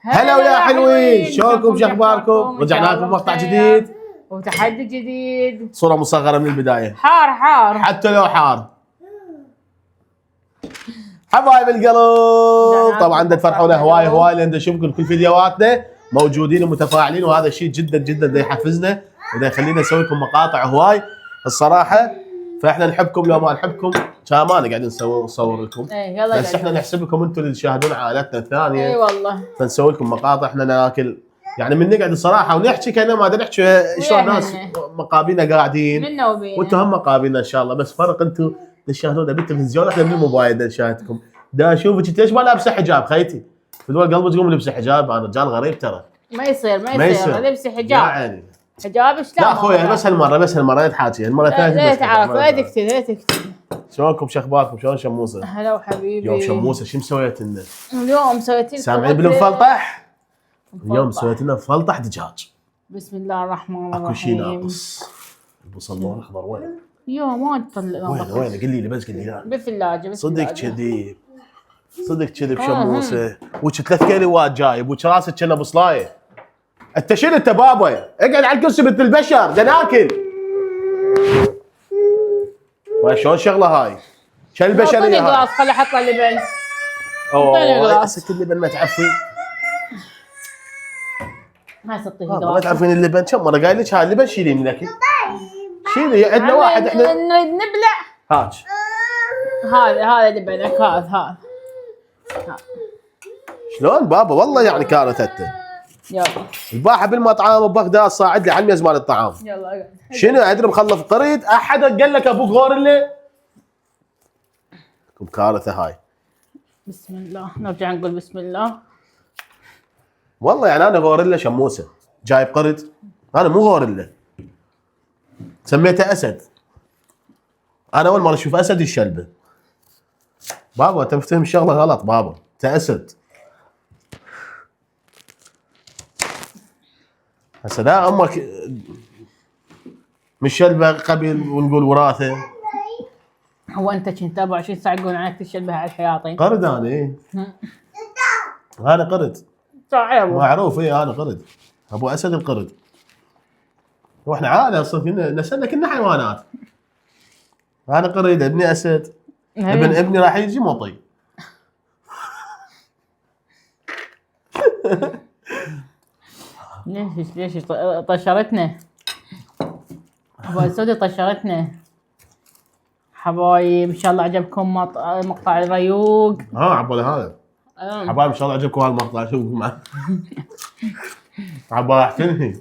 هلا ويا حلوين، شلونكم شو اخباركم؟ رجعنا لكم مقطع جديد وتحدي جديد. صورة مصغرة من البداية، حار حتى لو حار. حبايب القلب، طبعا تفرحونا هواي لان نشوفكم كل فيديوهاتنا موجودين ومتفاعلين، وهذا الشيء جدا جدا دا يحفزنا ودا يخلينا نسوي لكم مقاطع هواي الصراحة. فاحنا نحبكم لو ما نحبكم كان ما قاعدين نصور لكم، بس احنا نحسب لكم انتم اللي تشاهدون عائلتنا الثانيه. اي والله، فنسوي لكم مقاطع. احنا ناكل يعني من نقعد الصراحه ونحكي كاننا ما نحكي شلون الناس مقابلنا قاعدين منا وبينا، وانتم هم مقابلنا ان شاء الله. بس فرق انتم تشاهدونا بالتلفزيون، احنا بالموبايل نشاهدكم. دا اشوفك ليش ما لابسه حجاب خيتي؟ بدول قلبك تقوم لابسه حجاب، انا رجال غريب ترى. ما يصير لبسي حجاب يعني حجاب ايش؟ لا اخوي بس هالمره نتحاكي، المره الثانيه لا تعرف، لا تكتب. شلونكم شو اخباركم؟ شلون شموسه؟ هلا وحبيبي. يوم شموسه شو مسويت لنا؟ اليوم سويت لكم سامعين بالمفلطح؟ اليوم سويت لنا مفلطح دجاج. بسم الله الرحمن الرحيم. اكو شيء ناقص. البصل اللون الاخضر وين؟ يوم ما تطلع وين قل لي بس قل لي. بالثلاجه صدق كذي بشموسه. وش 3 كيلوات جايب وش راسك كنا بصلايه. انت شنو انت بابا؟ اقعد على الكرسي مثل البشر، دا ناكل. شلون شغله هاي؟ شو البشريه هاي؟ خلاص خلي احط اللبن. اوه اسك اللبن ما تعرفي. ما تطيح ما تعرفين اللبن، كم مره قايل لك هاي اللبن شيلي من الاكل. شيلي عندنا واحد احنا نريد نبلع. هاك هذا لبنك هذا. شلون بابا؟ والله يعني كانت انت يلا الباحه بالمطعم ببغداد صاعد لي عمي زمان الطعام. يلا اقعد. شنو ادري مخلف قريد احد قال لك ابوك غورله؟ كارثه هاي. بسم الله، نرجع نقول بسم الله. والله يعني انا غورله شموسه جايب قرد، انا مو غورله، سميته اسد. انا اول مره اشوف اسد الشلبه. بابا انت مفتهم الشغله غلط بابا، انت اسد. هسه لا امك مش شلبه قبل ونقول وراثه. هو انت كنت 24 ساعه يقولون عنك تشبه على الحياطين؟ قرد انا ايه. انا قرد معروف. ايه انا قرد، ابو اسد القرد. واحنا عائله اصلا كنا نسلنا كنا حيوانات. انا قرد، ابني اسد، ابني راح يجي مطي. ليش طشرتنا ابو اسود، طشرتنا. حبايب ان شاء الله عجبكم مقطع الريوق. عبالي هذا. حبايب ان شاء الله عجبكم هالمقطع. شوفوا معي عبالي احكي.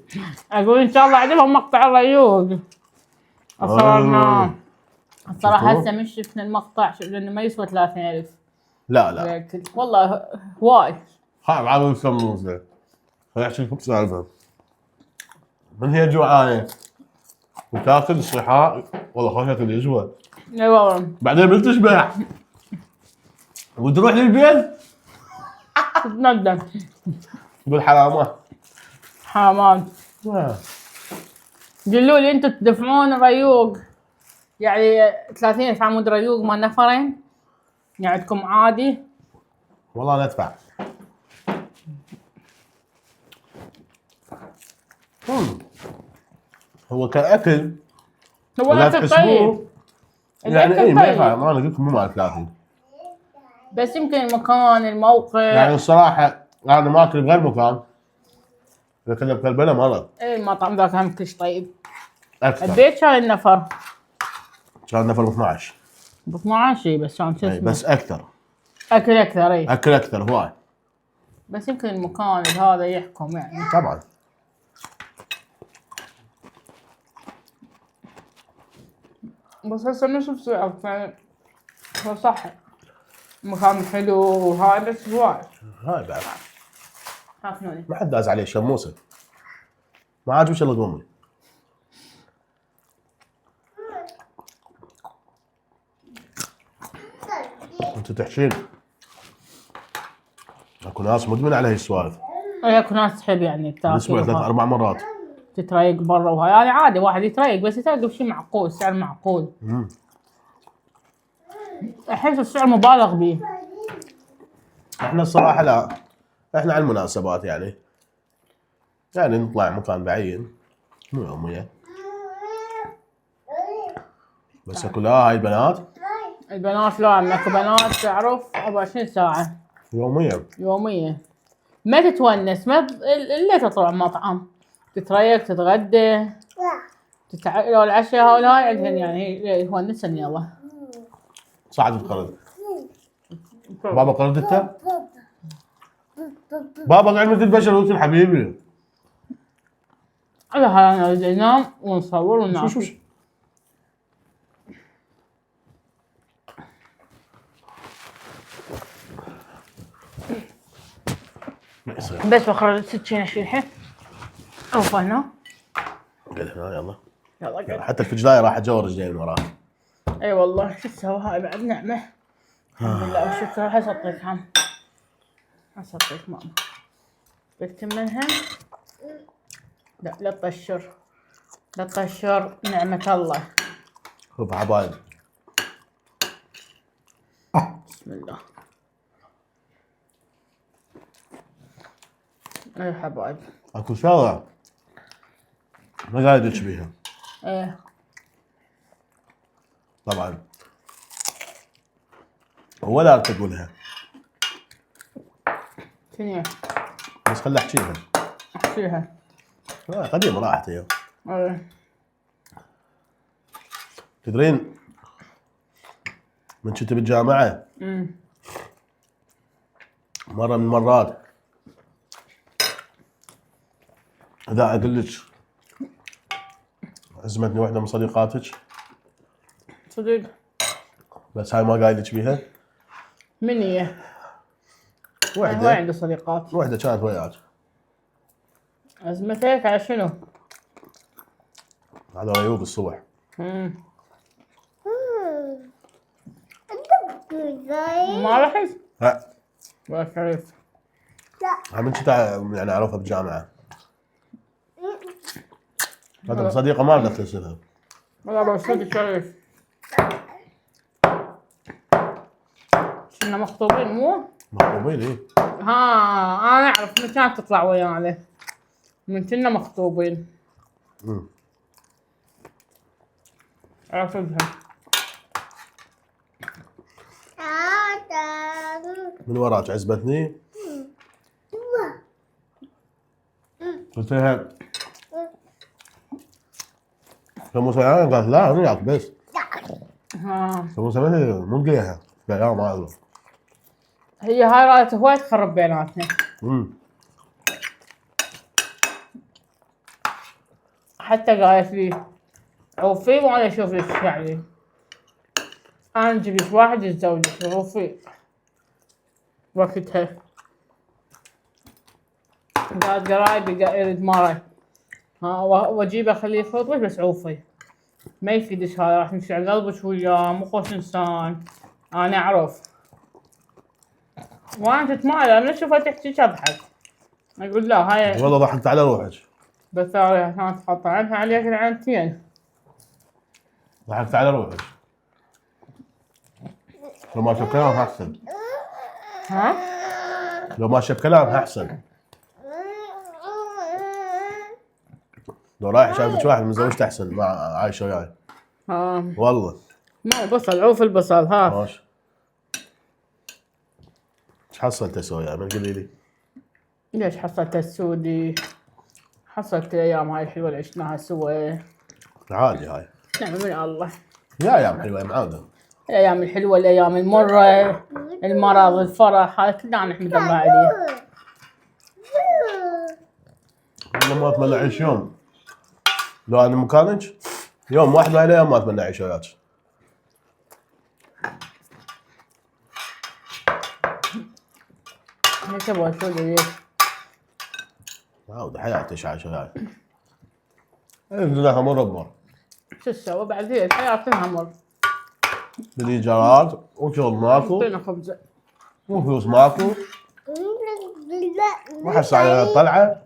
اقول ان شاء الله عجبهم مقطع الريوق. صورنا الصراحه هسه من شفنا المقطع لانه ما يسوى 3000. لا والله هواي. هاي عامل الشموسه. خليني احكي لكم سالفه. من هي جوعانه وتاكل الصحاء والله خشت الاسود. اي والله. بعدين بتشبع وتروح للبيت تتندم تقول حرامات. قولوا لي انتم تدفعون ريوق يعني 30,000 عمود ريوق مال نفرين؟ يعني عندكم عادي؟ والله ندفع. هو كأكل هو اكل طيب يعني ايه ما ينفع. انا قلت لكم مو مال 30، بس يمكن المكان الموقع. يعني الصراحه انا ماكل بغير مكان لكن بكلبنا مرض. ايه المطعم ذاك هم كلش طيب. اكثر. البيت كان النفر ب 12 ب 12 بس كان شو اسمه بس اكثر. اكل اي اكثر هواي. بس يمكن المكان هذا يحكم يعني. طبعا. بس هسه نشوف سعر يعني هو صح مكان حلو وهاي بس هواي. هاي بعد هاكنوني ما حد داز عليه شموسه. ما عاجبش الا قومي. انت تحشين. اكو ناس مدمن على هي السوالف. اكو ناس تحب يعني تاكل الاسبوع 3 4 مرات تتريق برا وهاي. يعني عادي واحد يتريق بس يتريق بشيء معقول، سعر معقول. احس السعر مبالغ به. احنا الصراحه لا احنا على المناسبات يعني نطلع مكان بعيد مو يوميا. بس اكو لا هاي البنات البنات لا، عمك بنات تعرف 24 ساعة يوميا. ما تتونس، ما الا تطلع مطعم تتريق تتغدى لو العشاء هاي عندهن يعني هي يونسن يلا. صعد القرد. بابا قرد انت؟ بابا قاعد مثل البشر وانت حبيبي. على هاي انا بدي انام ونصور وناكل. بس بخرج السكينة شيلها. اوف هنا. قل هنا يلا. يلا قل. حتى الفجلاية راح تجور رجلين وراها. اي والله شو تسوي هاي بعد نعمة. الحمد لله والشكر. هسه اعطيك هم. هسه اعطيك ماما. بكتم منها. لا تطشر. لا تطشر نعمة الله. شوف حبايب. بسم الله. اي حبايب. اكو شغلة ما قاعد ادش بيها. ايه. طبعا. ولا تقولها. شنو؟ بس خلي احكيها. احكيها. قديم راحت هي. ايه. تدرين من كنت بالجامعة مرة من المرات إذا أقول لك عزمتني واحدة من صديقاتك صدق. بس هاي ما قايل لك بيها. من هي؟ وحدة. هو عنده صديقات. وحدة كانت وياك. عزمتك على شنو؟ على ريوض الصبح. ما رحت؟ لا. ولا شريف. من كنت يعني أعرفها بالجامعة. هذا صديقة ما بدك تسألها. ولا برصد شريف. كنا مخطوبين مو؟ مخطوبين ايه. ها انا اعرف من كانت تطلع ويانا. من كنا مخطوبين. عرفتها. من وراك عزبتني. قلت لها سموسة قالت لا انا وياك بس. سموسة مو نقيها. لا ما اعرف. هي هاي رأيت هواي تخرب بيناتنا. حتى قالت لي عوفي وانا اشوف لك يعني انا نجيب لك واحد يتزوجك عوفي وقتها. قالت قرايبي يريد مرة واجيبه اخليه يخطبك بس عوفي ما يفيدش هاي راح يمشي على قلبك وياه مو خوش انسان. انا اعرف وانا تتمالى من اشوفها تحكي اضحك اقول لا هاي والله ضحكت على روحك. بس هاي كانت حاطه عنها عليك العنتين. ضحكت على روحك. لو ما شاف كلام احسن. ها؟ لو ما شاف كلام احسن. لو رايح شايفك واحد من زوجته احسن مع عايشه وياي. والله. ما بصل عوف البصل ها. ماشي. ايش حصلت اسوي من قولي لي؟ ليش حصلت السودي؟ حصلت الايام هاي الحلوه اللي عشناها سوا. عادي هاي. نعم من الله. يا ايام حلوه معاده. الايام الحلوه الايام المره المرض الفرح هاي كلها نحمد الله عليه. والله ما اتمنى اعيش يوم لو انا مكانك يوم واحد من الايام ما اتمنى اعيش وياك. ايش تبغى تقول لي؟ عاود حياتي ايش عايش وياي. الدنيا مر بمر. شو تسوي بعد هي الحياه كلها مر. بالايجارات وشغل ماكو. اعطينا خبزه. وفلوس ماكو. وحس على الطلعه.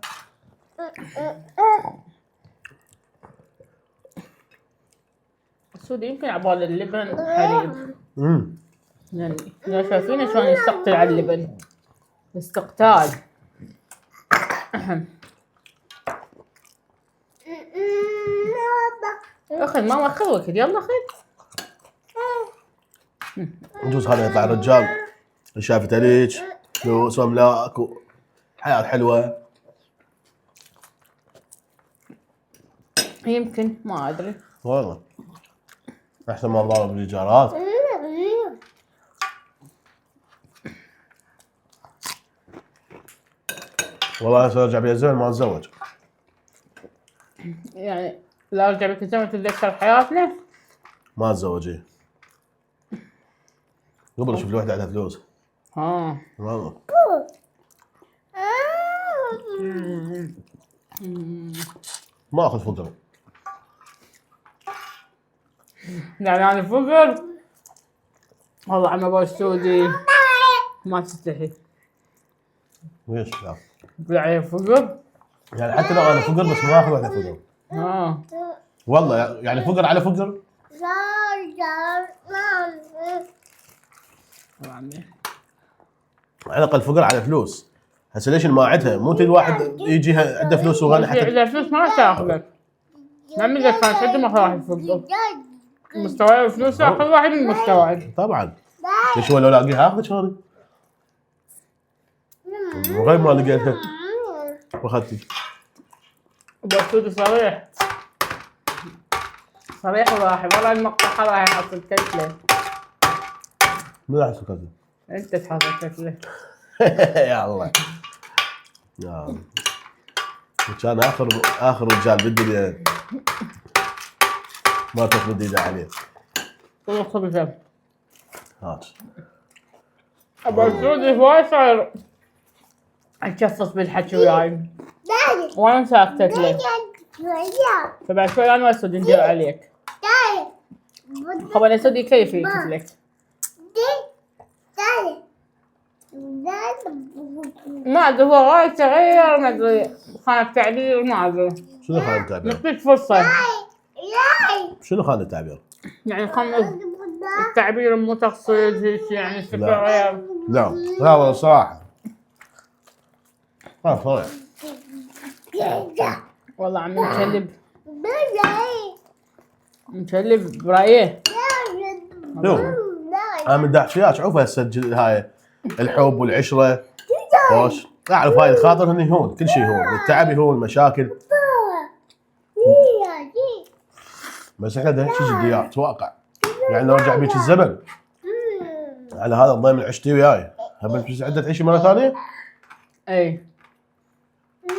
السودي يمكن عبال اللبن حليب. يعني شايفين شلون يستقتل على اللبن. استقتال. اخذ ماما خذ وقت يلا خذ. يجوز هذا يطلع رجال شافت عليك فلوس واملاك وحياة حلوة. يمكن ما ادري. والله احسن ما تضارب بالايجارات. والله هسه ارجع بيا الزمن ما اتزوج. يعني لا ارجع بك الزمن تتذكر حياتنا. ما اتزوج ايه. قبل اشوف لي وحده عندها فلوس. والله ما اخذ فقر. يعني انا فقر. والله عم ابو السعودي ما تستحي. ليش لا؟ يعني فقر. يعني حتى لو انا فقر بس ما اخذ وحده فقر. والله يعني فقر على فقر. على الاقل فقر على فلوس. هسه ليش الماعدها مو انت الواحد يجي عنده فلوس وغني حتى اذا فلوس ما تاخذك. ما من اذا كان حد ما راح يفقر. مستوى الفلوس ياخذ واحد من مستوى. طبعا. ليش هو لو لاقيها اخذك هذه؟ وغير ما لقيتها واخذتي. بسود صريح. صريح وراح والله المقطع راح يحط الكتله. من راح يسكت؟ انت تحط الكتله. يا الله يا الله. كان اخر رجال بالدنيا ما تاخذ ايده عليه. والله خبث. هات ابو السعودي هواي صاير اتشفص بالحكي وياي. وانا ساكتت له. فبعد شوي انا والسعود ندير عليك. خبر السعودي كيف يكتلك؟ ما ادري هو غاية تغير ما ادري خانة تعبير ما ادري. شنو خانة التعبير؟ نعطيك فرصة. شنو خانة التعبير؟ يعني خانة التعبير مو تقصيد هيك يعني شكل غير. لا لا والله صراحة. صريح. والله عم مكلب برايه. شوف انا من داعشيات شوف اسجل هاي الحب والعشرة. خوش اعرف هاي الخاطر هني هون كل شيء هون التعب هون المشاكل. بس احنا بدنا نحكي جديات واقع. يعني لو ارجع بيك الزمن على هذا الضيم اللي عشتي وياي هل بتستعد تعيشي مرة ثانية؟ اي.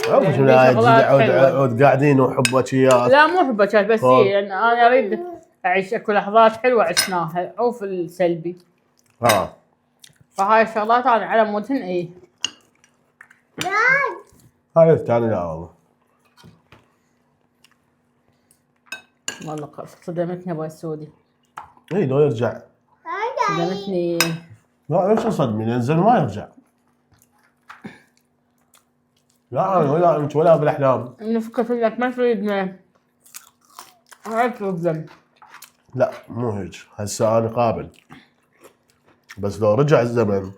مش من هاي عود قاعدين وحبك اياه. لا مو حبك بس هي يعني انا اريد اعيش اكو لحظات حلوه عشناها عوف السلبي. فهاي الشغلات انا على مودهن اي. هاي الثاني لا والله. والله صدمتني ابو السعودي. اي لو يرجع. صدمتني. لا ليش تصدمين؟ ينزل ما يرجع. لا انا ولا انت ولا بالاحلام. انه فكرت انك ما تريدنا. هاي تظلم. لا مو هيك هسه انا قابل. بس لو رجع الزمن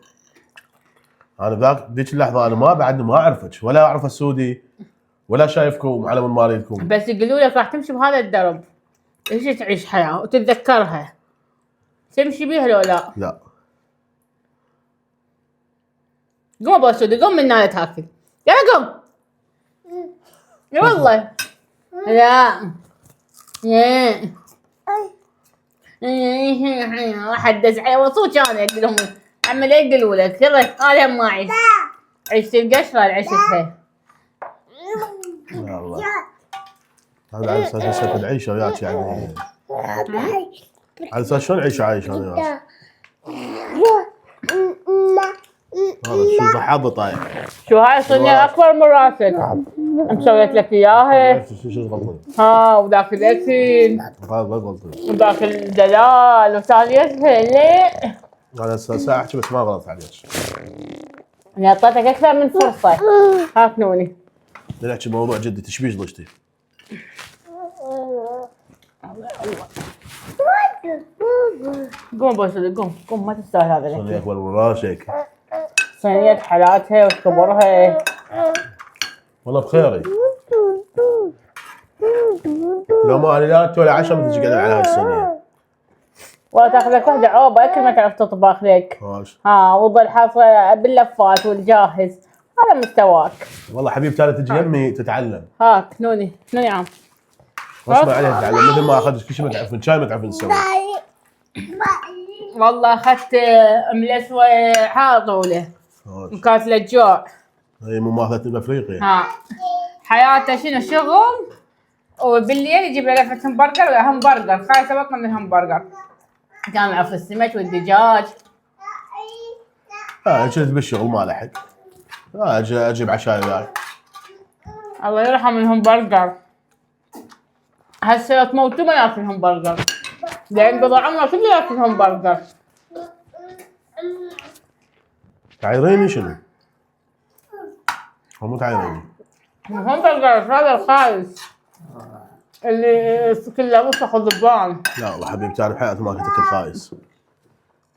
انا ذيك اللحظه انا ما بعدني ما اعرفك ولا اعرف السعودي ولا شايفكم على من ماليكم. بس يقولوا لك راح تمشي بهذا الدرب. ايش تعيش حياه وتتذكرها. تمشي بيها لو لا؟ لا. قوم ابو السعودي قوم من هنا تاكل. يلا قوم. يا والله. لا. يا حدث علي وصوت انا اقول لهم عم لا يقولوا لك يلا انا ما اعيش. عشت القشره عشتها. يا الله. هذا على اساس هسه العيشه وياك يعني. على اساس شلون عيشه عايشه انا وياك؟ هذا شو حظ طايح. شو هاي صينية اكبر من راسك. مسويت لك اياها. شو غلطني؟ ها وذاك الاكل. هذا غلطني. وذاك الدلال وثانيتها ليه؟ انا ساعه احكي بس ما غلط عليك. انا اعطيتك اكثر من فرصة. هاكنوني. نحكي موضوع جدي تشبيش ضجتي. قوم بوسدي قوم ما تستاهل هذا صينية الاكل. اكبر من راسك. صينية حالاتها وكبرها. والله بخيري. لو ما انا لا ولا عشاء ما تجي قاعد على هاي الصينيه. والله تاخذ لك وحده عوبه اكل ما تعرف تطبخ لك. ماشي. وظل حاصه باللفات والجاهز. هذا مستواك. والله حبيبتي انا تجي يمي تتعلم. هاك نوني عم. غصب عليها تتعلم مثل ما اخذت كل شيء ما تعرفين شاي ما تعرفين تسوي. والله اخذت ملسوه طوله. مكاتله الجوع. هي مو ماخذتني بافريقيا. حياته شنو شغل وبالليل يجيب له لفه همبرجر همبرجر خايسه بطنه من الهمبرجر. كان معه في السمك والدجاج. شلت بالشغل ما لحق. اجيب عشاء وياي. الله يرحم الهمبرجر. هسه تموتوا ما ياكل همبرجر. لان قضى عمره كله ياكل همبرجر. تعيريني شنو؟ مو تعيريني. الهمبرجر هذا الخايس. اللي كله وسخ وذبان. لا والله حبيبتي انا بحياتي ما كنت اكل خايس.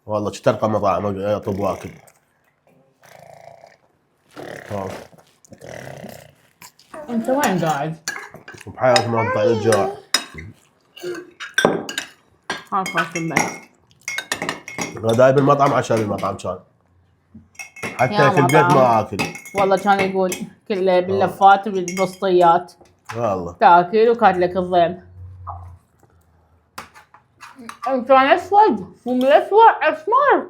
والله ترقى مطاعم اطلب واكل. انت وين قاعد؟ بحياتي ما قطع الجوع. خلاص بس. غداي بالمطعم عشاء بالمطعم كان. حتى يا في البيت ما اكل. والله كان يقول كله باللفات وبالبسطيات. والله تاكل وكاتلك الضيم. كان اسود وملسوع اسمر.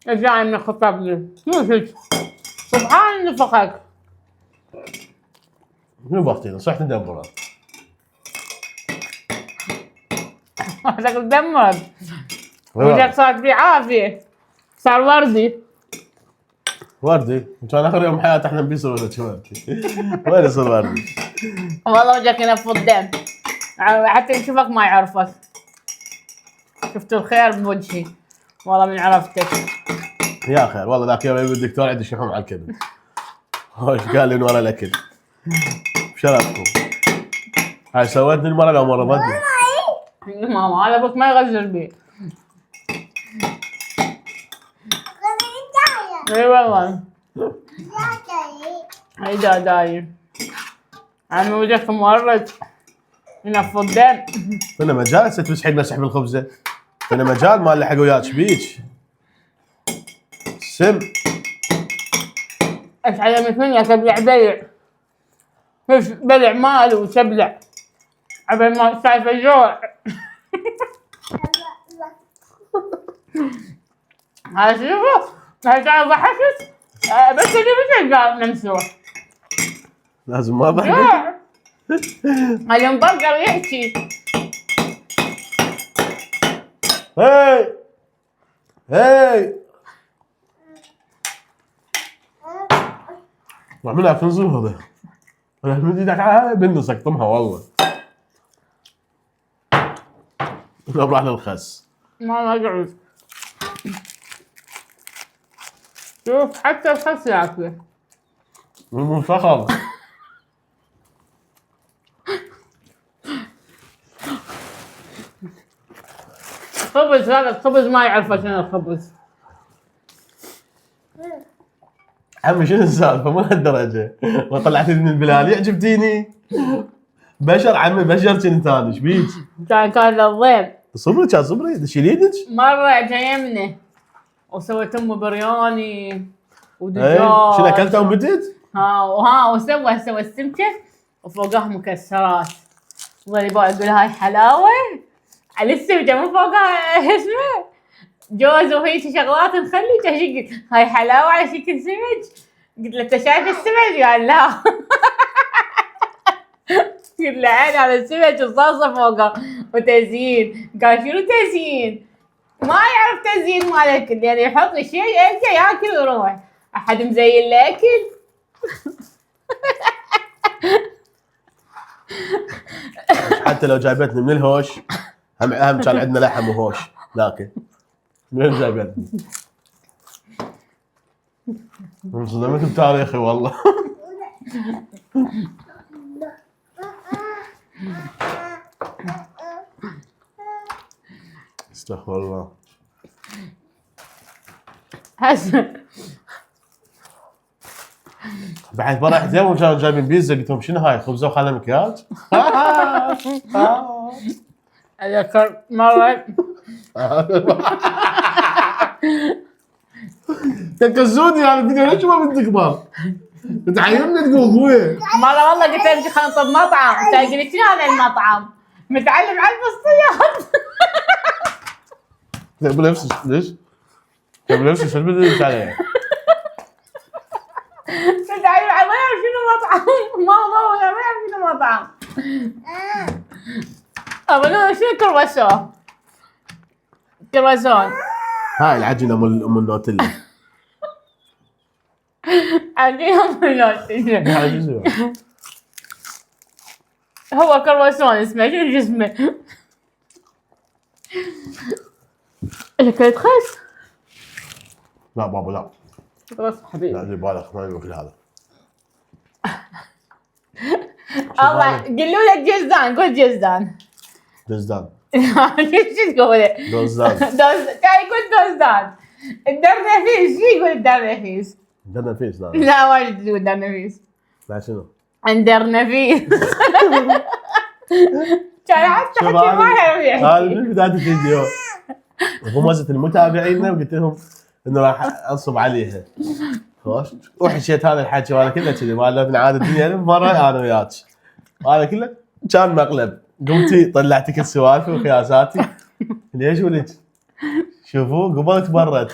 جاي من خطبني مو هيك. سبحان نفخك. شنو بختي صحت ندبره. هذاك تدمر. وجهك صار في عافيه. صار وردي. وردي كان اخر يوم حياتي احنا بيصير ولا وردي. وين يصير وردي؟ والله وجهك ينفض دم. حتى يشوفك ما يعرفك. شفت الخير بوجهي. والله من عرفتك. يا خير والله ذاك يوم الدكتور عندي شحوم على الكبد. هوش قال لي من ورا الاكل. بشرفكم. هاي سوتني المره لو مرضتني. ماما هذا ابوك ما يغزر بي. اي والله. اي داير. عمي وجهك مورد. ينفض دم. فينا مجال تمسحين مسح بالخبزه. فينا مجال ما لحق وياك بيك. سم. ايش علمت مني تبلع بلع. مش بلع مال وتبلع. عبال ما شايف الجوع. هاي شوفوا هاي تعال ضحكت. بس اللي مثل قال ممسوح. لازم ما ضحك. هاي البرجر يحكي. هاي واعملها في نزول هذا. انا مد ايدك على بالنص اقطمها والله. راح للخس. ما اقعد. شوف حتى الخس ياكله. مو فخر. خبز هذا الخبز ما يعرفه شنو الخبز. عمي شنو السالفه مو لهالدرجه. ما طلعتني من البلال يعجبتيني. بشر عمي بشر كنت انا ايش بيك؟ كان الضيم. صبري كان صبري دشي يدك. مرة جايمني وسويت امه برياني ودجاج. شنو اكلتها ومتت؟ وسوى السمكة وفوقها مكسرات. ظل يبغى يقول هاي حلاوة على السمكة مو فوقها اسمه جوز وهيك شغلات نخلي قلت هاي حلاوة على شكل سمك. قلت له انت شايف السمك؟ قال لا. قلت له عين على السمك وصاصة فوقها وتزيين. قال شنو تزيين؟ ما يعرف تزيين مالك يعني يحط لي شيء يلقى ياكل ويروح. احد مزين له اكل؟ حتى لو جايبتني من الهوش هم كان عندنا لحم وهوش لكن من جايبتني؟ انصدمت بتاريخي والله. استغفر الله. هسه بعد مرة رحت يوم كانوا جايبين بيتزا قلت لهم شنو هاي خبزه وخلها مكياج؟ أذكر مرة تكزوني على الفيديو ليش ما بدك كبار؟ انت عيونك تقول اخويا. مرة والله قلت لها بدي خلينا نطب مطعم، قلت لي شنو هذا المطعم؟ متعلم على الفصيات. ابو نفسي ليش؟ ابو نفسي شو بدك عليه؟ متعلم على ما يعرف شنو مطعم، ماما ما يعرف شنو مطعم. أبو نور شنو كرواسون؟ كرواسون. هاي العجينه ام النوتيلا. عجينة ام النوتيلا. هو كرواسون اسمه، شنو اسمه؟ اكلت خس؟ لا بابا لا. خلاص حبيبي. لا بالك ما ياكل هذا. الله قولوا له جزدان، قول جزدان. دزدان. شو تقول؟ دوزدان. كان يقول دوزدان. الدرنفيس، شو يقول الدرنفيس؟ درنفيس لا. لا واجد تقول درنفيس. لا شنو؟ الدرنفيس. كان حتى حكي ما يعرف يحكي. هذا من بداية الفيديو. وهمزت المتابعين وقلت لهم انه راح انصب عليها. خوش وحشيت هذا الحكي وانا كله كذي ما لنا عاد الدنيا مره انا وياك. هذا كله كان مقلب. قمتي طلعتي كل سوالفي وخياساتي. ليش ولك؟ شوفوا قبل تبرد.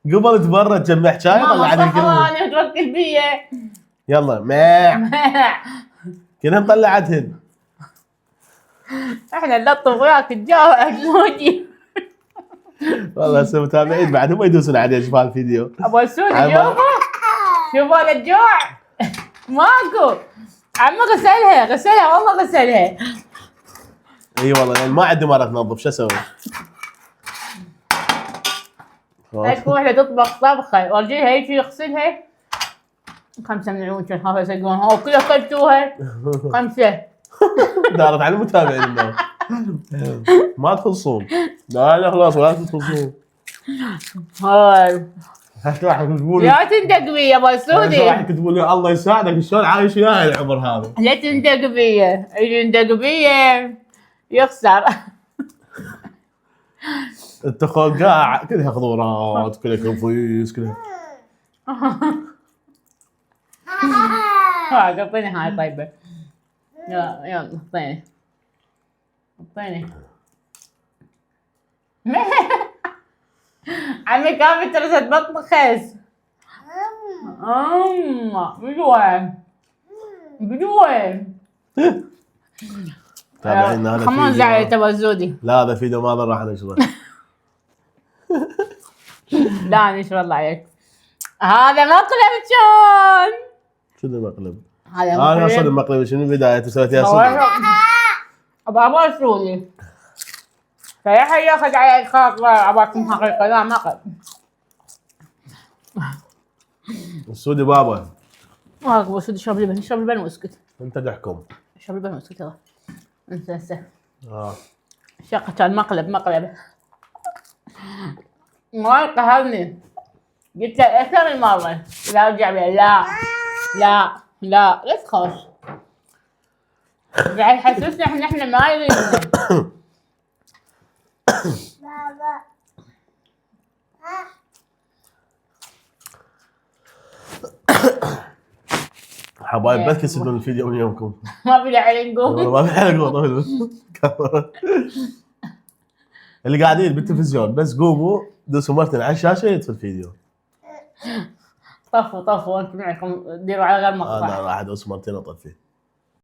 قبل تبرد جمع شاي طلع لي كلمه. انا توكل بيه. يلا ماع. كلها مطلعتهن. احنا نلطف وياك تجاوب زوجي. والله هسه متابعين بعد هم يدوسون عليه شوف الفيديو. ابو السود شوفوا شوفوا الجوع ماكو. عمي غسلها والله غسلها. اي والله يعني ما عندي مره تنظف شو اسوي؟ اكو وحده تطبخ طبخه وارجيها هيك يغسلها 5 ملعون هذا يسقون هو كلها كلتوها 5. دارت على المتابعين النوم. ما تخلصون. لا خلاص ولا تخلصون. هاي واحد تقول لي لا تندق بي يا ابو السودي. واحد تقول لي الله يساعدك شلون عايش وياي العمر هذا. لا تندق بي، اللي يندق بي يخسر. انت قاع كلها خضورات كلها كرفيس كلها. ها قطيني هاي طيبه. يلا اعطيني. عمي كان بترسل بطن خس. بدوين تابعين هذا خمون زعل تبع الزودي. لا هذا فيديو ما راح نشره. لا نشر الله عليك. هذا مقلب كان. شنو مقلب؟ هذا انا اصلا المقلب شنو بدايته سويتها صدق. ابو السودي فيحيى ياخذ على الخاطر اباكم حقيقه لا مقلب. السودي بابا. هاك ابو السودي شرب لبن واسكت. انت تحكم. شرب لبن واسكت يلا. انسى. شقة كان مقلب. ما قهرني. قلت له اكثر من مره لا ارجع بيه. لا لا تخاف. قاعد يحسسنا احنا ما يريدنا. بابا حبايب بس تسدون الفيديو من يومكم. ما في داعي نقول. ما في حاجه نقول. اللي قاعدين بالتلفزيون بس قوموا دوسوا مرتين على الشاشه يطفي الفيديو. طفوا انتم معكم ديروا على غير مقطع. انا راح ادوس مرتين اطفي.